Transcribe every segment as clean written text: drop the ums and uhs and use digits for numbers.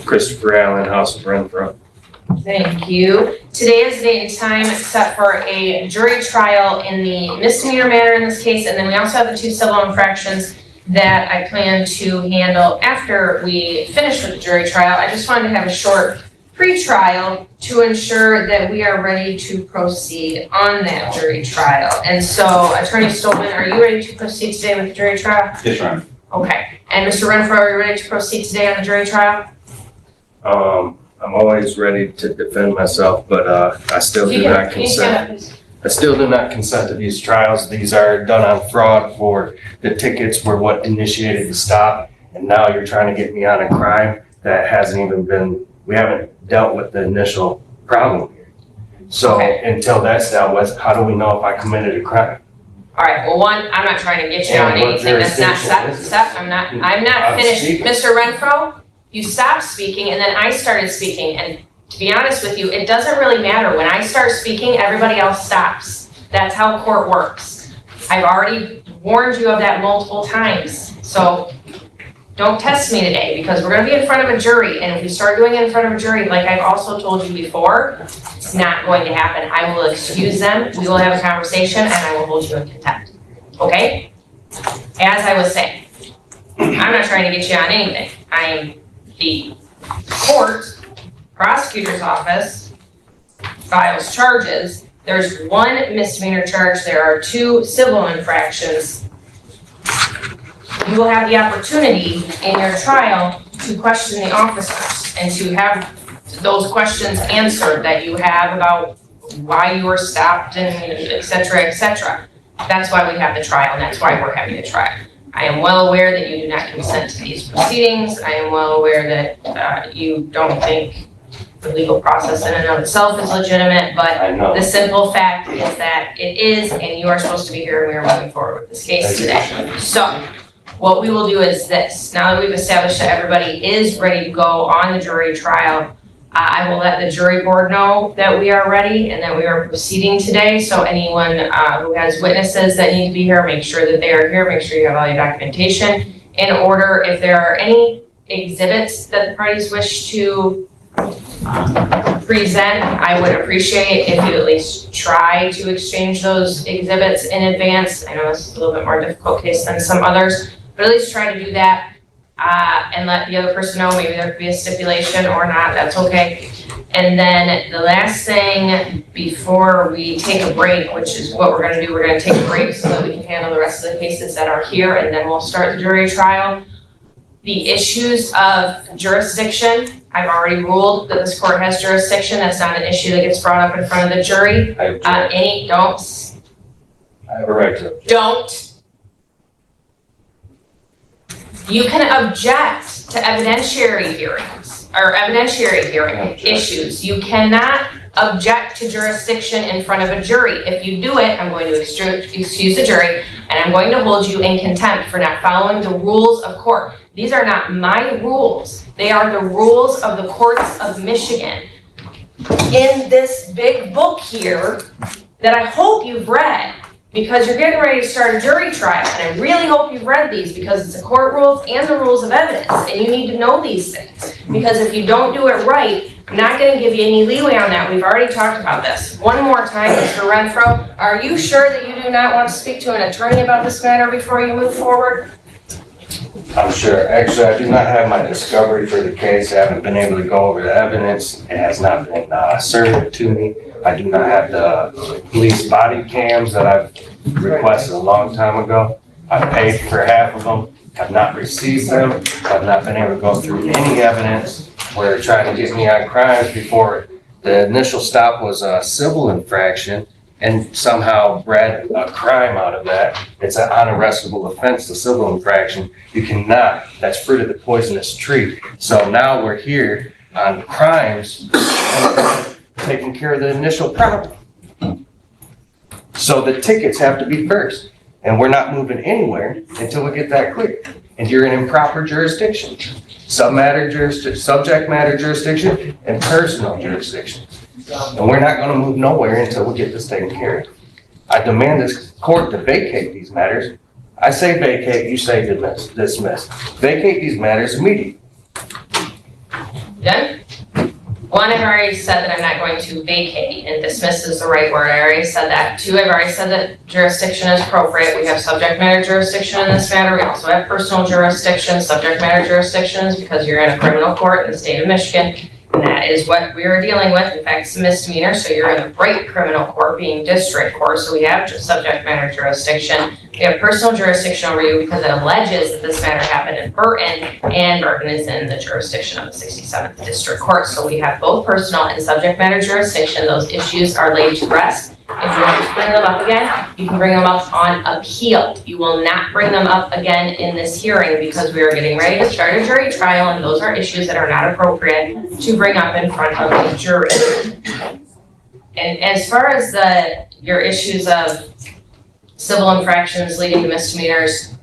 Christopher Allen, House of Renfro. Thank you. Today is the date and time set for a jury trial in the misdemeanor matter in this case, and then we also have the 2 civil infractions that I plan to handle after we finish with the jury trial. I just wanted to have a short pre-trial to ensure that we are ready to proceed on that jury trial. And so, Attorney Stolman, are you ready to proceed today with the jury trial? Yes, Your Honor. Okay. And Mr. Renfro, are you ready to proceed today on the jury trial? I'm always ready to defend myself, but I still do not consent. I still do not consent to these trials. These are done on fraud for the tickets were what initiated the stop. And now you're trying to get me on a crime that hasn't even been, we haven't dealt with the initial problem here. So Okay. until that's dealt with, how do we know if I committed a crime? All right, well, one, I'm not trying to get you And on what anything that's not, jurisdiction is it? stop, I'm not I'm finished. speaking. Mr. Renfro, you stopped speaking and then I started speaking, and to be honest with you, it doesn't really matter. When I start speaking, everybody else stops. That's how court works. I've already warned you of that multiple times, so don't test me today, because we're gonna be in front of a jury, and if we start doing it in front of a jury, like I've also told you before, it's not going to happen. I will excuse them, we will have a conversation, and I will hold you in contempt, okay? As I was saying, I'm not trying to get you on anything. I'm the court, prosecutor's office, files charges. There's 1 misdemeanor charge, there are 2 civil infractions. You will have the opportunity in your trial to question the officers and to have those questions answered that you have about why you were stopped and et cetera, et cetera. That's why we have the trial, and that's why we're having the trial. I am well aware that you do not consent to these proceedings. I am well aware that you don't think the legal process in and of itself is legitimate, but I know. the simple fact is that it is, and you are supposed to be here, and we are moving forward with this case today. So, what we will do is this. Now that we've established that everybody is ready to go on the jury trial, I will let the jury board know that we are ready and that we are proceeding today. So anyone who has witnesses that need to be here, make sure that they are here. Make sure you have all your documentation in order. If there are any exhibits that the parties wish to present, I would appreciate if you at least try to exchange those exhibits in advance. I know this is a little bit more difficult case than some others, but at least try to do that. And let the other person know, maybe there could be a stipulation or not, that's okay. And then the last thing before we take a break, which is what we're gonna do, we're gonna take a break so that we can handle the rest of the cases that are here, and then we'll start the jury trial. The issues of jurisdiction, I've already ruled that this court has jurisdiction. That's not an issue that gets brought up in front of the jury. I object. I have a right to object. Don't. You can object to evidentiary hearings, or evidentiary hearing issues. You cannot object to jurisdiction in front of a jury. If you do it, I'm going to excuse the jury, and I'm going to hold you in contempt for not following the rules of court. These are not my rules. They are the rules of the courts of Michigan. In this big book here that I hope you've read, because you're getting ready to start a jury trial, and I really hope you've read these because it's the court rules and the rules of evidence, and you need to know these things. Because if you don't do it right, I'm not gonna give you any leeway on that. We've already talked about this. One more time, Mr. Renfro, are you sure that you do not want to speak to an attorney about this matter before you move forward? I'm sure. Actually, I do not have my discovery for the case. I haven't been able to go over the evidence. It has not been served to me. I do not have the police body cams that I've requested a long time ago. I paid for half of them, have not received them. I've not been able to go through any evidence where they're trying to get me on crimes before the initial stop was a civil infraction and somehow bred a crime out of that. It's an unarrestable offense, the civil infraction. You cannot, that's fruit of the poisonous tree. So now we're here on crimes taking care of the initial problem. So the tickets have to be first, and we're not moving anywhere until we get that clear. And you're in improper jurisdiction, subject matter jurisdiction, and personal jurisdiction. And we're not gonna move nowhere until we get this taken care of. I demand this court to vacate these matters. I say vacate, you say dismiss. Vacate these matters immediately. Done? One, I've already said that I'm not going to vacate, and dismiss is the right word. I already said that. Two, I've already said that jurisdiction is appropriate. We have subject matter jurisdiction in this matter. We also have personal jurisdiction, subject matter jurisdictions, because you're in a criminal court in the state of Michigan. And that is what we are dealing with. In fact, it's a misdemeanor, so you're in the right criminal court being district court. So we have subject matter jurisdiction. We have personal jurisdiction over you because it alleges that this matter happened in Burton, and Burton is in the jurisdiction of the 67th District Court. So we have both personal and subject matter jurisdiction. Those issues are laid to rest. If you want to bring them up again, you can bring them up on appeal. You will not bring them up again in this hearing because we are getting ready to start a jury trial, and those are issues that are not appropriate to bring up in front of a jury. And as far as your issues of civil infractions leading to misdemeanors,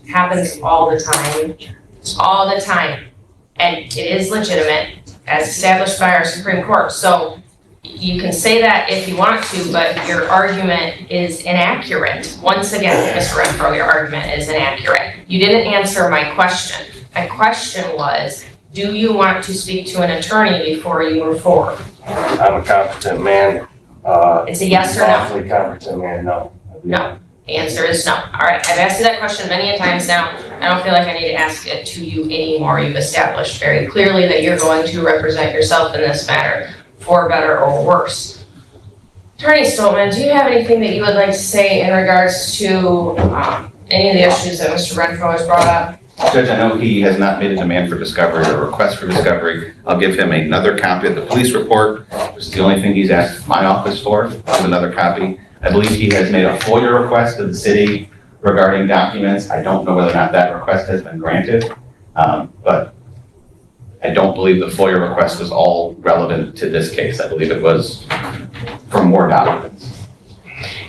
happens all the time, and it is legitimate as established by our Supreme Court. So you can say that if you want to, but your argument is inaccurate. Once again, Mr. Renfro, your argument is inaccurate. You didn't answer my question. My question was, do you want to speak to an attorney before you move forward? I'm a competent man. It's a yes or no? Awfully competent man, no. No. The answer is no. All right, I've asked you that question many a times now. I don't feel like I need to ask it to you anymore. You've established very clearly that you're going to represent yourself in this matter, for better or worse. Attorney Stoltman, do you have anything that you would like to say in regards to any of the issues that Mr. Renfro has brought up? Judge, I know he has not made a demand for discovery or request for discovery. I'll give him another copy of the police report, which is the only thing he's asked my office for. I'll have another copy. I believe he has made a FOIA request of the city regarding documents. I don't know whether or not that request has been granted, but I don't believe the FOIA request was all relevant to this case. I believe it was for more documents.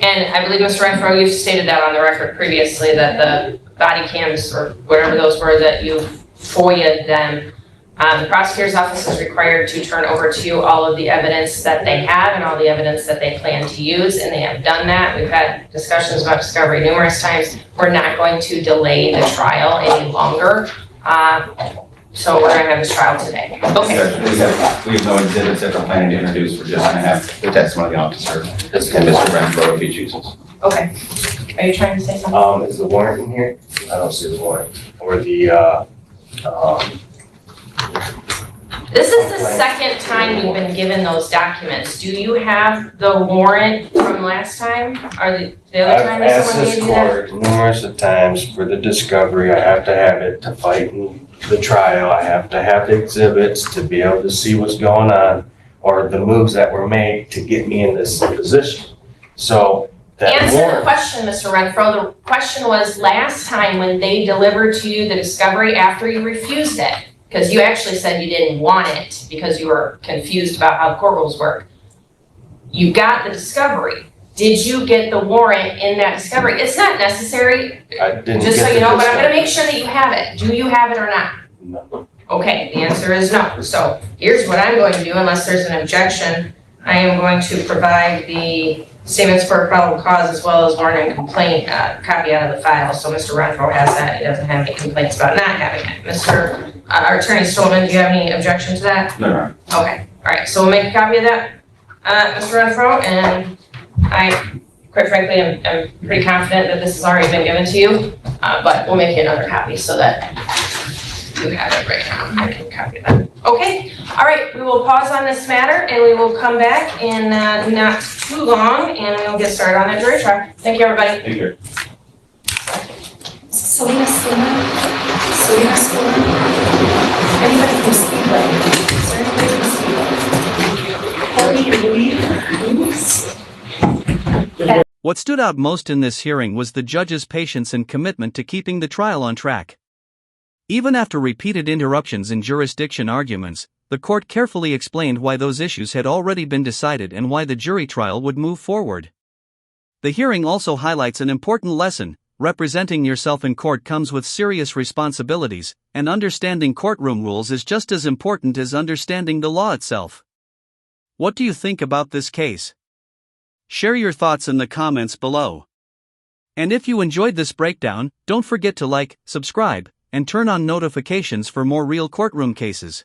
And I believe, Mr. Renfro, you've stated that on the record previously, that the body cams or whatever those were, that you FOIA'd them. The prosecutor's office is required to turn over to you all of the evidence that they have and all the evidence that they plan to use, and they have done that. We've had discussions about discovery numerous times. We're not going to delay the trial any longer. So we're going to have this trial today. Okay. We have no exhibits that we're planning to introduce. We're just going to have the testimony of the officer and Mr. Renfro if he chooses. Okay. Are you trying to say something? Is the warrant in here? I don't see the warrant. Or the, This is the second time you've been given those documents. Do you have the warrant from last time? Or the other time I've asked someone this gave you that? court numerous of times for the discovery. I have to have it to fight in the trial. I have to have the exhibits to be able to see what's going on or the moves that were made to get me in this position. So that Answer the warrant, question, Mr. Renfro. The question was last time when they delivered to you the discovery after you refused it, because you actually said you didn't want it because you were confused about how court rules work. You got the discovery. Did you get the warrant in that discovery? It's not necessary, I didn't just get so the you know, but I'm gonna discovery. make sure that you have it. Do you have it or not? No. Okay, the answer is no. So here's what I'm going to do, unless there's an objection. I am going to provide the statements for probable cause as well as warrant and complaint copy out of the file. So Mr. Renfro has that. He doesn't have any complaints about not having it. Mr. Our Attorney Stolman, do you have any objection to that? No. Okay, all right, so we'll make a copy of that, Mr. Renfro, and I, quite frankly, am pretty confident that this has already been given to you, but we'll make you another copy so that you have it right now. I can copy that. Okay, all right, we will pause on this matter and we will come back in not too long and we'll get started on that jury trial. Thank you, everybody. Thank you. Selena Stillman. Anybody from Speedway? Is there anybody from Speedway? Please. What stood out most in this hearing was the judge's patience and commitment to keeping the trial on track. Even after repeated interruptions in jurisdiction arguments, the court carefully explained why those issues had already been decided and why the jury trial would move forward. The hearing also highlights an important lesson: representing yourself in court comes with serious responsibilities, and understanding courtroom rules is just as important as understanding the law itself. What do you think about this case? Share your thoughts in the comments below. And if you enjoyed this breakdown, don't forget to like, subscribe, and turn on notifications for more real courtroom cases.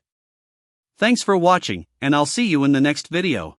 Thanks for watching, and I'll see you in the next video.